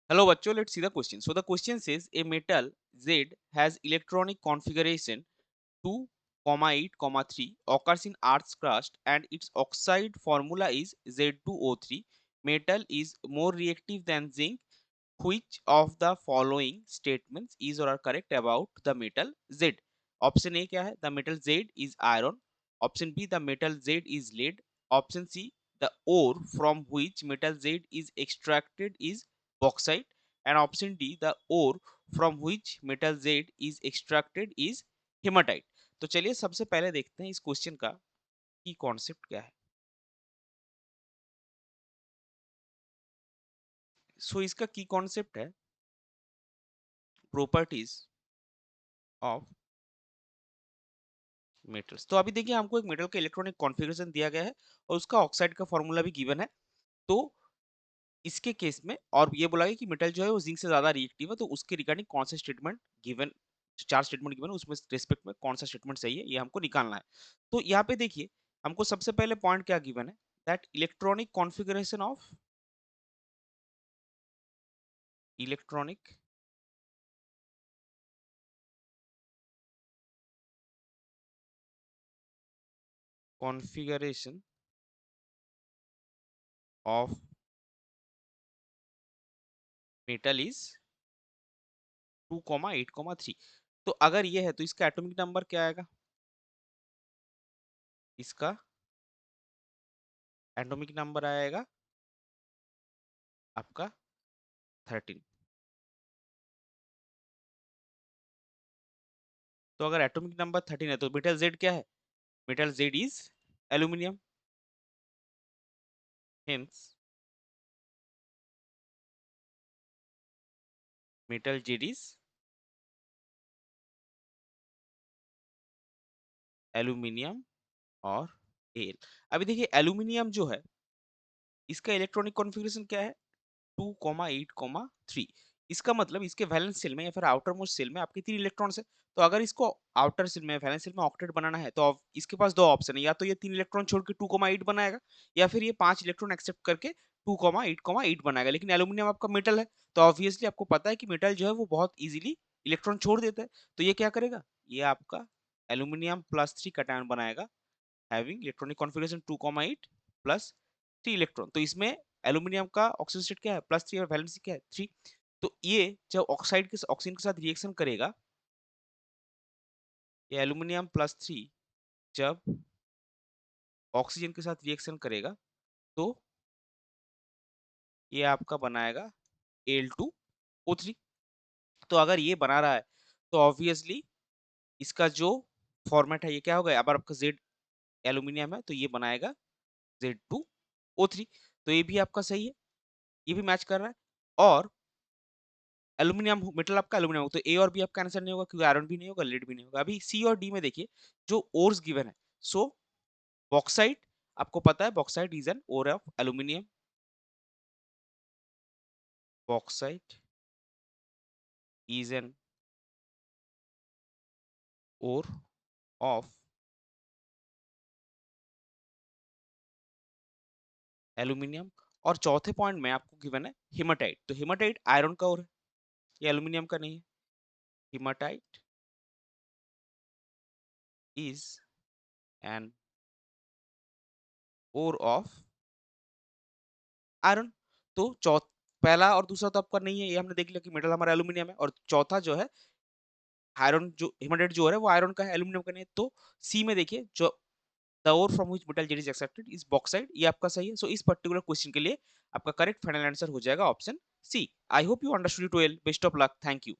Hello बच्चों, let's see the question. So the question says a metal Z has electronic configuration 2, 8, 3 occurs in Earth's crust and its oxide formula is Z2O3. Metal is more reactive than zinc. Which of the following statements is or are correct about the metal Z? Option A क्या है? The metal Z is iron. Option B, the metal Z is lead. Option C, the ore from which metal Z is extracted is bauxite. And option D, the ore from which metal Z is extracted is hematite. तो चलिए सबसे पहले देखते हैं इस question का की concept क्या है. सो इसका की कॉन्सेप्ट है प्रॉपर्टीज ऑफ मेटल्स. तो अभी देखिए हमको एक मेटल का इलेक्ट्रॉनिक कॉन्फ़िगरेशन दिया गया है और उसका ऑक्साइड का फॉर्मूला भी गिवन है. तो इसके केस में और ये बोला गया कि मेटल जो है वो जिंक से ज्यादा रिएक्टिव है, तो उसके रिगार्डिंग कौन सा स्टेटमेंट गिवन, चार स्टेटमेंट गिवन उसमें रिस्पेक्ट में कौन सा स्टेटमेंट सही है ये हमको निकालना है. तो यहाँ पे देखिए हमको सबसे पहले पॉइंट क्या गिवन है, that electronic configuration of electronic configuration of metal is 2, 8, 3. तो अगर ये है तो इसका एटॉमिक नंबर क्या आएगा, इसका एटॉमिक नंबर आएगा आपका 13. तो अगर एटॉमिक नंबर 13 है तो मेटल जेड क्या है, metal Z is aluminium. Hence metal Z is aluminium और एल. अभी देखिए एल्यूमिनियम जो है इसका इलेक्ट्रॉनिक कॉन्फ़िगरेशन क्या है, 2, 8, 3. इसका मतलब इसके वैलेंस सेल में या फिर आउटर मोस्ट सेल में आपके 3 इलेक्ट्रॉन्स है. तो अगर इसको आउटर सेल में वैलेंस सेल में ऑक्टेट बनाना है तो इसके पास दो ऑप्शन है, या तो ये 3 इलेक्ट्रॉन छोड़ के 2, 8 बनाएगा या फिर ये 5 इलेक्ट्रॉन एक्सेप्ट करके 2, 8, 8 बनाएगा. लेकिन एल्यूमिनियम आपका मेटल है तो ऑब्वियसली आपको पता है कि मेटल जो है वो बहुत इजीली इलेक्ट्रॉन छोड़ देता है. तो ये क्या करेगा, ये आपका एल्यूमिनियम +3 कटायन बनाएगा हैविंग इलेक्ट्रॉनिक कॉन्फ़िगरेशन 2, 8 +3 इलेक्ट्रॉन. तो इसमें एल्यूमिनियम का ऑक्सीजन स्टेट क्या है, +3 और वैलेंसी क्या है 3. तो ये जब ऑक्साइड के ऑक्सीजन के साथ रिएक्शन करेगा, ये एल्यूमिनियम +3 जब ऑक्सीजन के साथ रिएक्शन करेगा तो ये आपका बनाएगा Al2O3. तो अगर ये बना रहा है तो ऑब्वियसली इसका जो फॉर्मेट है ये क्या होगा, अगर आपका जेड एल्यूमिनियम है तो ये बनाएगा Z2O3. तो ये भी आपका सही है, ये भी मैच कर रहा है. और एल्यूमिनियम मेटल आपका एल्यूमिनियम हो तो ए और बी आपका आंसर नहीं होगा क्योंकि आयरन भी नहीं होगा, लेड भी नहीं होगा. अभी सी और डी में देखिए जो ओर्स गिवन है. सो बॉक्साइट आपको पता है bauxite is an ore of aluminium, bauxite is an ore of aluminium. और चौथे पॉइंट में आपको गिवन है हेमाटाइट. तो हेमाटाइट आयरन का ओर है, ये एल्यूमिनियम का नहीं है. Haematite is an ore of iron. तो पहला और दूसरा तो आपका नहीं है, ये हमने देख लिया कि मेटल हमारा एल्यूमिनियम है. और चौथा जो है आयरन जो हेमाटाइट जो है वो आयरन का है, एल्यूमिनियम का नहीं है. तो सी में देखिए जो the ore from which metal Z is extracted is bauxite, ये आपका सही है. सो इस पर्टिकुलर क्वेश्चन के लिए आपका करेक्ट फाइनल आंसर हो जाएगा option C. I hope you understood it well. Best of luck. Thank you.